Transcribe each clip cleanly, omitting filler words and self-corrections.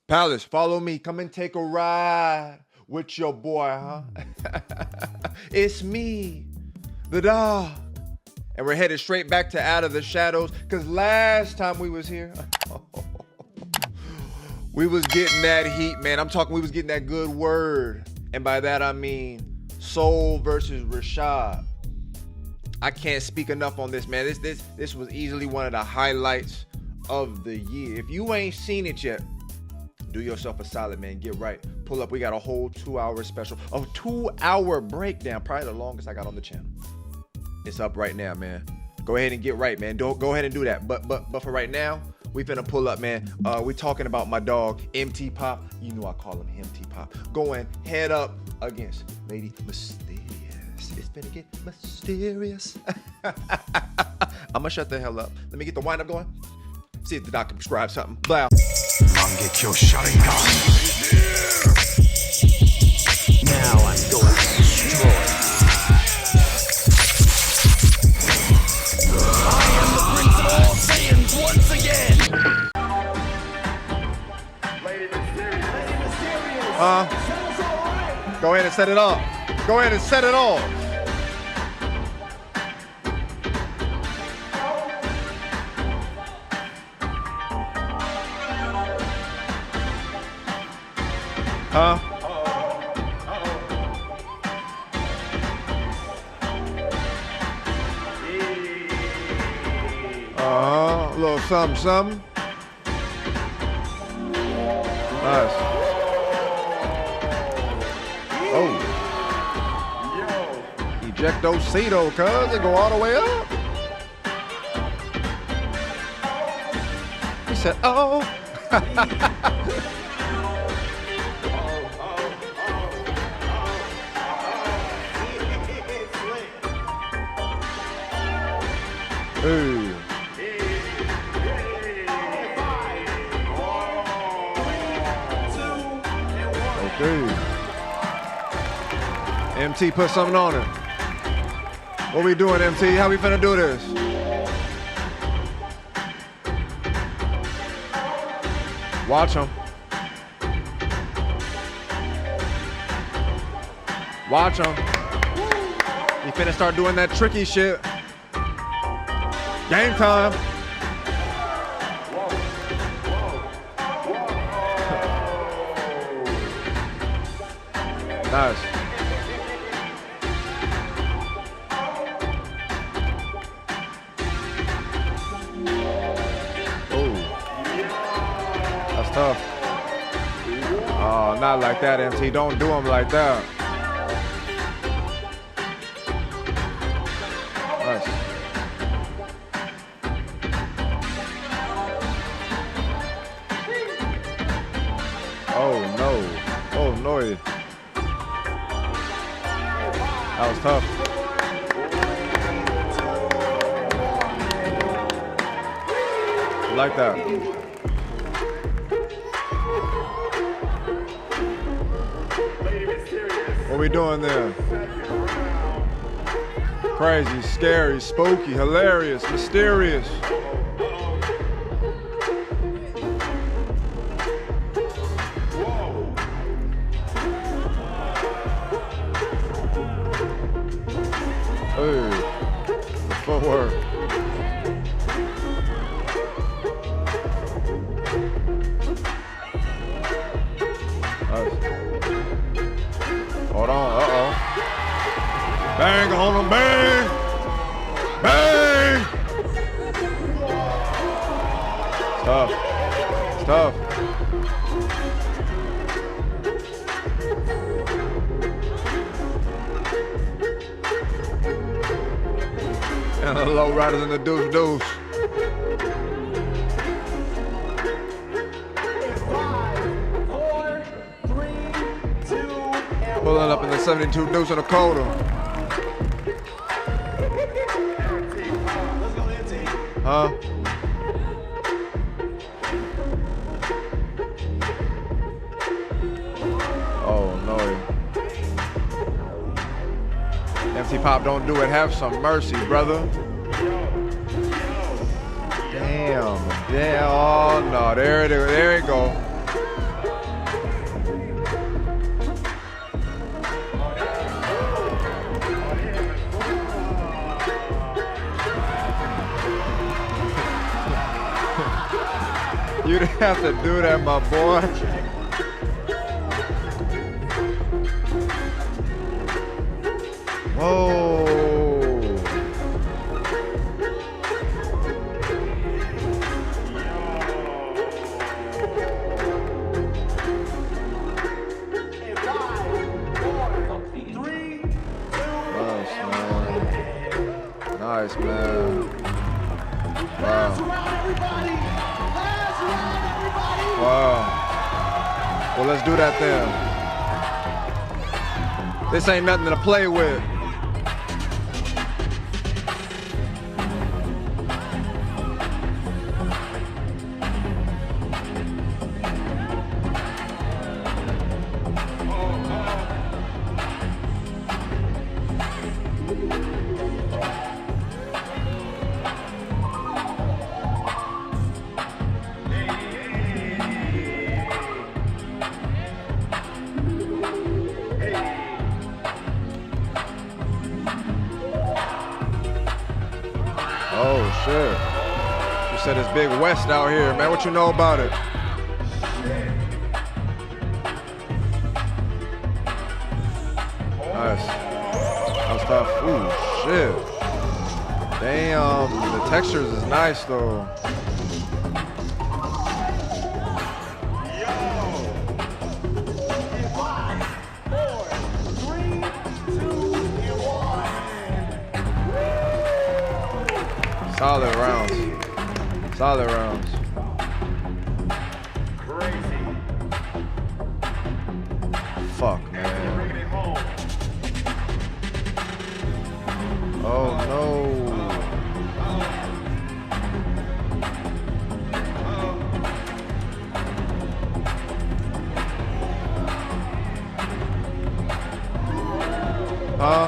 Palace, follow me. Come and take a ride with your boy, huh? It's me, the dog. And we're headed straight back to Out of the Shadows, because last time we was here, we was getting that heat, man. I'm talking we was getting that good word. And by that I mean Soul versus Rashad. I can't speak enough on this, man. This was easily one of the highlights of the year. If you ain't seen it yet, do yourself a solid, man. Get right. Pull up. We got a whole 2-hour special. A 2-hour breakdown. Probably the longest I got on the channel. It's up right now, man. Go ahead and get right, man. Don't go ahead and do that. But for right now, we finna pull up, man. We talking about my dog, MT Pop. You know I call him MT Pop. Going head up against Lady Mysterious. It's finna get mysterious. I'ma shut the hell up. Let me get the wind up going. See if the doc can prescribe something. Blah. Get your shutting down. Now I'm going to destroy. I am the Prince of all Saiyans once again. Go ahead and set it off. Go ahead and set it off. Huh? A little something. Nice. Oh. Ejectocito, cuz it go all the way up. He said, oh. Hey. Okay. MT, put something on it. What we doing, MT? How we finna do this? Watch him. Watch him. He finna start doing that tricky shit. Game time. Nice. Oh. That's tough. Oh, not like that, MT. Don't do him like that. Nice. Oh no. Oh no. That was tough. I like that. What we doing there? Crazy, scary, spooky, hilarious, mysterious. Hey, the footwork. Nice. Hold on, uh-oh. Bang on him, bang! Bang! It's tough. It's tough. And the low riders in the deuce. 5, 4, 3, 2, and Pulling up in the 72 deuce in the quarter. Huh? Oh no. MT Pop, don't do it. Have some mercy, brother. Damn. Oh no. There it is. There it go. You didn't have to do that, my boy. Whoa. And 5, 4, 3, 2, Nice, and man. Nice, man. Last Wow. round, everybody. Last round, everybody. Wow. Well, let's do that then. This ain't nothing to play with. Oh, shit. You said it's Big West out here, man. What you know about it? Nice. That was tough. Ooh, shit. Damn, the textures is nice, though. Solid rounds. Solid rounds. Fuck, man. Oh, no. Huh?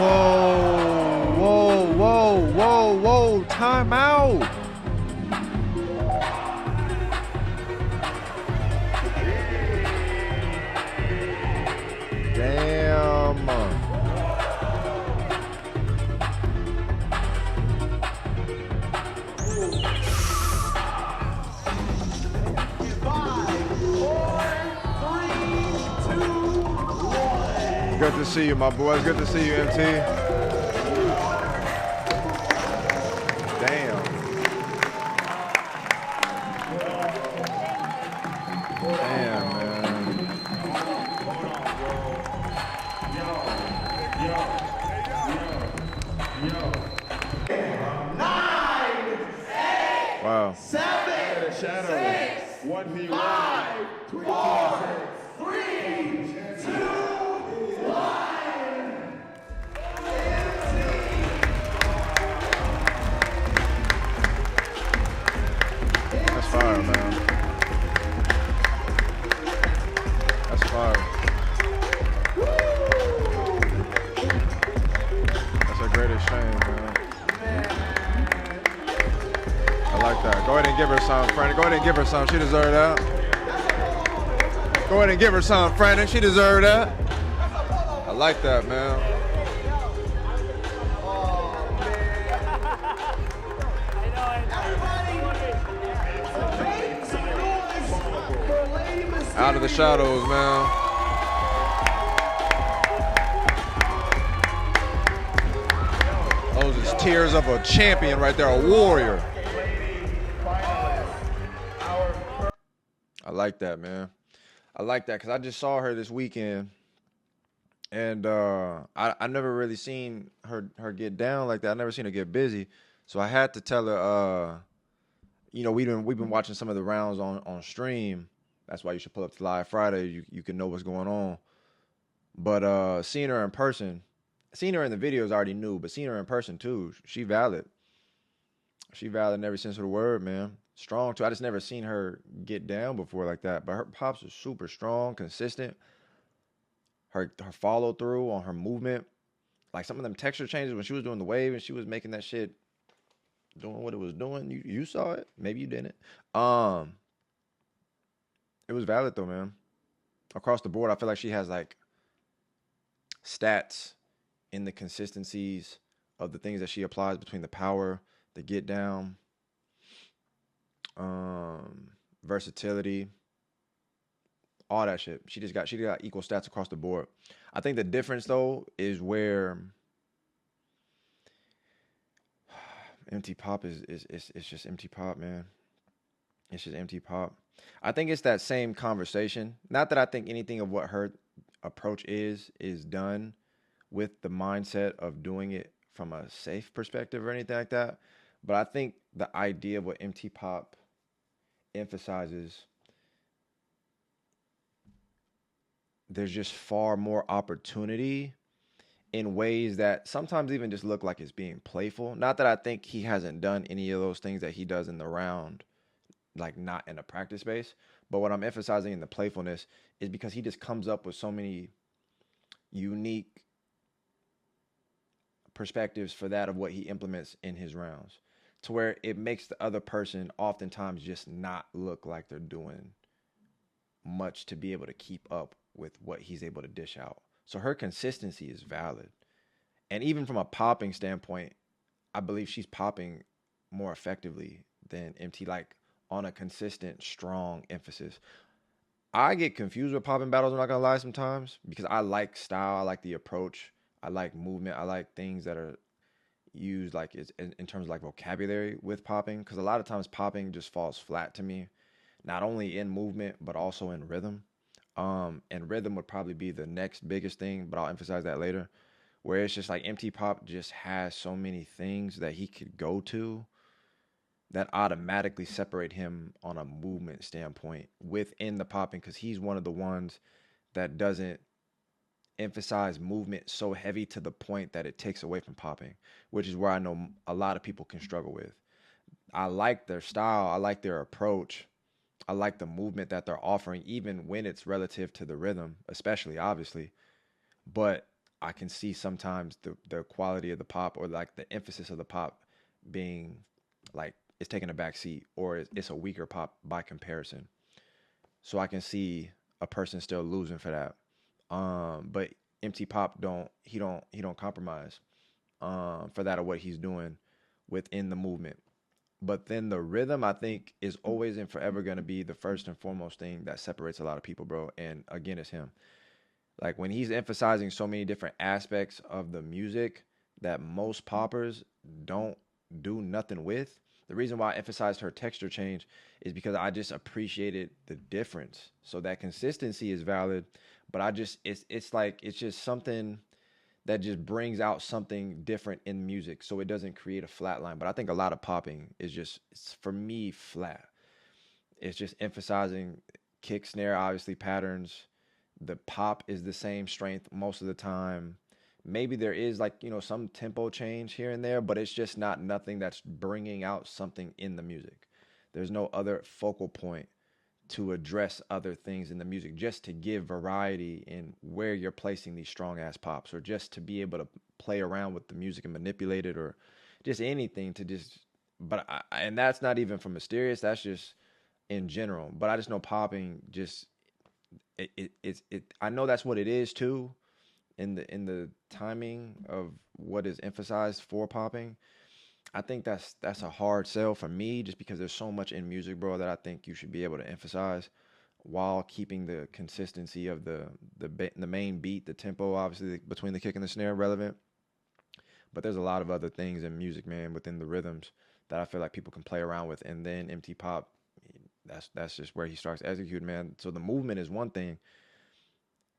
Whoa, whoa, whoa, whoa, whoa, time out. Damn. Good to see you, my boys. Good to see you, MT. Damn. Damn, man. Wow. 7, 6, 5, 4, 3, 2, That's fire, man. That's fire. That's a great exchange, man. I like that. Go ahead and give her some, Franny. Go ahead and give her some. She deserved that. Go ahead and give her some, Franny. She deserved that. I like that, man. Out of the shadows, man. Those is tears of a champion right there, a warrior. I like that, man. I like that because I just saw her this weekend, and I never really seen her get down like that. I never seen her get busy, so I had to tell her. You know, we've been watching some of the rounds on stream. That's why you should pull up to Live Friday. You can know what's going on. But seeing her in person, seeing her in the videos I already knew, but seeing her in person too, she valid. She valid in every sense of the word, man. Strong too. I just never seen her get down before like that. But her pops are super strong, consistent. Her follow through on her movement, like some of them texture changes when she was doing the wave and she was making that shit, doing what it was doing. You saw it, maybe you didn't. It was valid though, man. Across the board, I feel like she has like stats, in the consistencies of the things that she applies between the power, the get down, versatility, all that shit. She got equal stats across the board. I think the difference though is where empty pop is it's just empty pop, man. It's just empty pop. I think it's that same conversation. Not that I think anything of what her approach is done with the mindset of doing it from a safe perspective or anything like that. But I think the idea of what MT Pop emphasizes, there's just far more opportunity in ways that sometimes even just look like it's being playful. Not that I think he hasn't done any of those things that he does in the round, like not in a practice space. But what I'm emphasizing in the playfulness is because he just comes up with so many unique perspectives for that of what he implements in his rounds, to where it makes the other person oftentimes just not look like they're doing much to be able to keep up with what he's able to dish out. So her consistency is valid. And even from a popping standpoint, I believe she's popping more effectively than MT, like on a consistent, strong emphasis. I get confused with popping battles, I'm not gonna lie, sometimes, because I like style, I like the approach, I like movement, I like things that are used like it's in terms of like vocabulary with popping, because a lot of times popping just falls flat to me, not only in movement but also in rhythm. And rhythm would probably be the next biggest thing, but I'll emphasize that later. Where it's just like MT Pop just has so many things that he could go to that automatically separate him on a movement standpoint within the popping, because he's one of the ones that doesn't emphasize movement so heavy to the point that it takes away from popping, which is where I know a lot of people can struggle with. I like their style, I like their approach, I like the movement that they're offering, even when it's relative to the rhythm, especially obviously. But I can see sometimes the quality of the pop, or like the emphasis of the pop being like it's taking a back seat, or it's a weaker pop by comparison. So I can see a person still losing for that. But MT Pop don't compromise for that of what he's doing within the movement. But then the rhythm, I think, is always and forever going to be the first and foremost thing that separates a lot of people, bro. And again, it's him. Like when he's emphasizing so many different aspects of the music that most poppers don't do nothing with. The reason why I emphasized her texture change is because I just appreciated the difference. So that consistency is valid, but it's like it's just something that just brings out something different in music, so it doesn't create a flat line. But I think a lot of popping is just, it's, for me, flat. It's just emphasizing kick, snare, obviously patterns. The pop is the same strength most of the time. Maybe there is like, some tempo change here and there, but it's just not nothing that's bringing out something in the music. There's no other focal point to address other things in the music, just to give variety in where you're placing these strong ass pops, or just to be able to play around with the music and manipulate it, or just anything to just. But and that's not even from Mysterious. That's just in general. But I just know popping just it. I know that's what it is too, in the timing of what is emphasized for popping. I think that's a hard sell for me, just because there's so much in music, bro, that I think you should be able to emphasize while keeping the consistency of the main beat, the tempo, obviously between the kick and the snare relevant. But there's a lot of other things in music, man, within the rhythms that I feel like people can play around with. And then MT Pop, that's just where he starts executing, man. So the movement is one thing,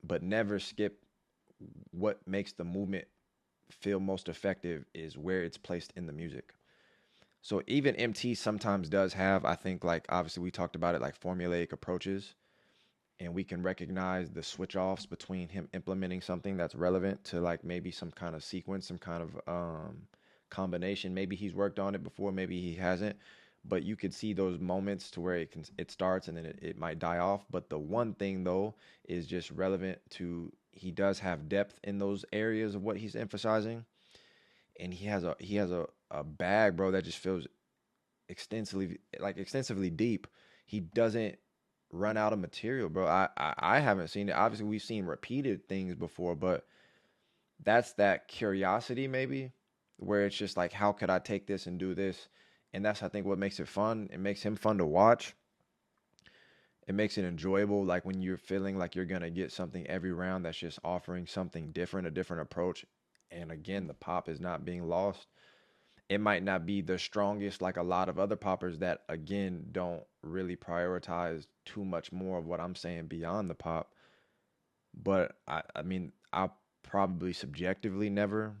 but never skip what makes the movement feel most effective is where it's placed in the music. So even MT sometimes does have, I think, like obviously we talked about it, like formulaic approaches, and we can recognize the switch offs between him implementing something that's relevant to like maybe some kind of sequence, some kind of combination. Maybe he's worked on it before, maybe he hasn't, but you could see those moments to where it starts and then it might die off. But the one thing though is just relevant to, he does have depth in those areas of what he's emphasizing, and he has a bag, bro, that just feels extensively deep. He doesn't run out of material, bro. I haven't seen it. Obviously, we've seen repeated things before, but that's that curiosity maybe, where it's just like, how could I take this and do this? And that's, I think, what makes it fun. It makes him fun to watch. It makes it enjoyable. Like when you're feeling like you're gonna get something every round that's just offering something different, a different approach. And again, the pop is not being lost. It might not be the strongest like a lot of other poppers that again don't really prioritize too much more of what I'm saying beyond the pop. But I mean, I'll probably subjectively never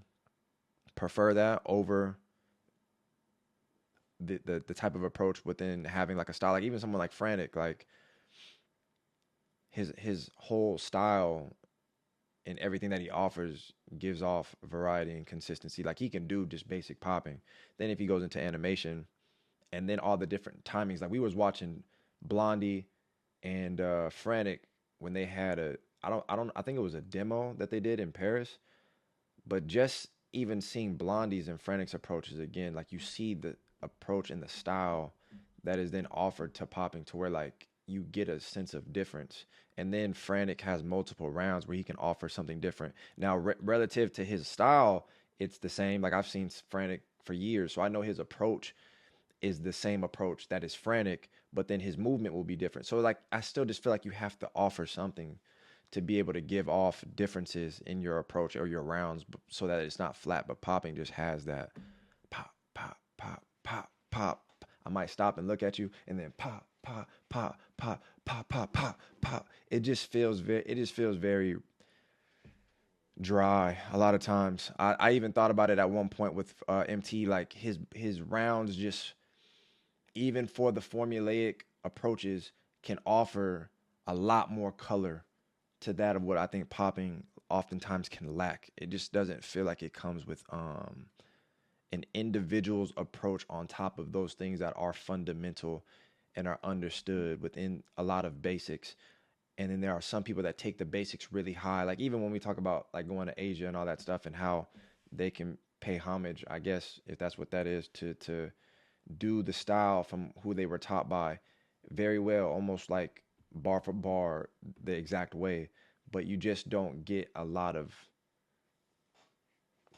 prefer that over the type of approach within having like a style. Like even someone like Frantic, like his whole style and everything that he offers gives off variety and consistency. Like he can do just basic popping. Then if he goes into animation and then all the different timings, like we was watching Blondie and Frantic when they had I think it was a demo that they did in Paris. But just even seeing Blondie's and Frantic's approaches again, like you see the approach and the style that is then offered to popping to where like you get a sense of difference. And then Frantic has multiple rounds where he can offer something different. Now, relative to his style, it's the same. Like I've seen Frantic for years, so I know his approach is the same approach that is Frantic, but then his movement will be different. So like I still just feel like you have to offer something to be able to give off differences in your approach or your rounds so that it's not flat, but popping just has that pop, pop, pop, pop, pop. I might stop and look at you and then pop, pop, pop, pop, pop, pop, pop, pop. It just feels very dry a lot of times. I even thought about it at one point with MT, like his rounds just, even for the formulaic approaches, can offer a lot more color to that of what I think popping oftentimes can lack. It just doesn't feel like it comes with an individual's approach on top of those things that are fundamental and are understood within a lot of basics. And then there are some people that take the basics really high. Like even when we talk about like going to Asia and all that stuff and how they can pay homage, I guess if that's what that is, to do the style from who they were taught by very well, almost like bar for bar, the exact way. But you just don't get a lot of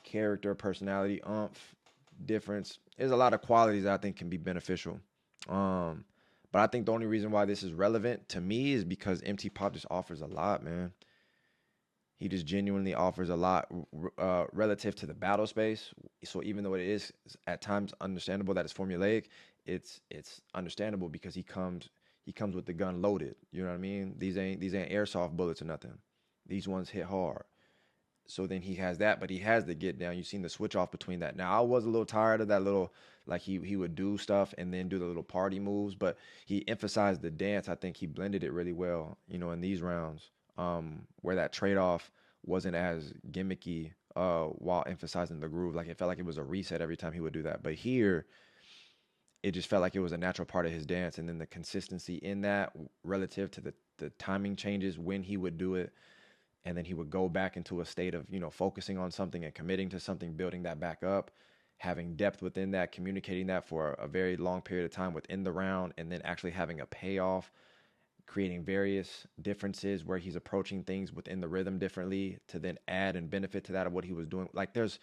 character, personality, difference. There's a lot of qualities that I think can be beneficial. Um, but I think the only reason why this is relevant to me is because MT Pop just offers a lot, man. He just genuinely offers a lot relative to the battle space. So even though it is at times understandable that it's formulaic, it's understandable because he comes with the gun loaded. You know what I mean? These ain't airsoft bullets or nothing. These ones hit hard. So then he has that, but he has the get down. You've seen the switch off between that. Now I was a little tired of that little, like he would do stuff and then do the little party moves, but he emphasized the dance. I think he blended it really well, in these rounds, where that trade off wasn't as gimmicky, while emphasizing the groove. Like it felt like it was a reset every time he would do that. But here, it just felt like it was a natural part of his dance, and then the consistency in that relative to the timing changes when he would do it, and then he would go back into a state of focusing on something and committing to something, building that back up, having depth within that, communicating that for a very long period of time within the round, and then actually having a payoff, creating various differences where he's approaching things within the rhythm differently to then add and benefit to that of what he was doing. Like there's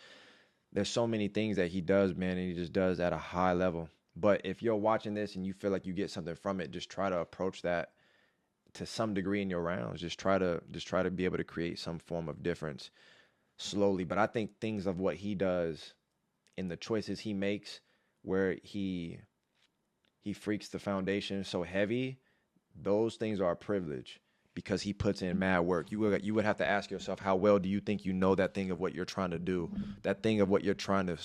so many things that he does, man, and he just does at a high level. But if you're watching this and you feel like you get something from it, just try to approach that to some degree in your rounds. Just try to be able to create some form of difference slowly. But I think things of what he does in the choices he makes, where he freaks the foundation so heavy, those things are a privilege because he puts in mad work. You would have to ask yourself, how well do you think you know that thing of what you're trying to do, that thing of what you're trying to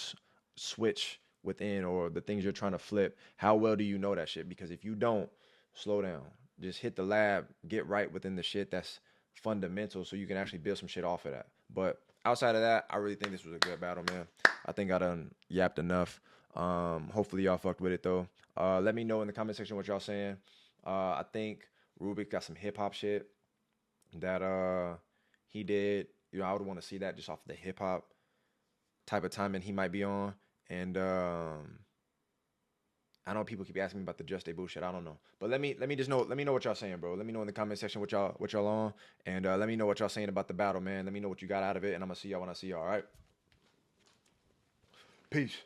switch within, or the things you're trying to flip? How well do you know that shit? Because if you don't, slow down. Just hit the lab, get right within the shit that's fundamental so you can actually build some shit off of that. But outside of that, I really think this was a good battle, man. I think I done yapped enough. Hopefully y'all fucked with it though. Let me know in the comment section what y'all saying. I think Rubik got some hip hop shit that he did. I would want to see that just off the hip hop type of timing he might be on. And I know people keep asking me about the Just Debut shit. I don't know, but let me know what y'all saying, bro. Let me know in the comment section what y'all on, and let me know what y'all saying about the battle, man. Let me know what you got out of it, and I'm gonna see y'all when I see y'all. All right, peace.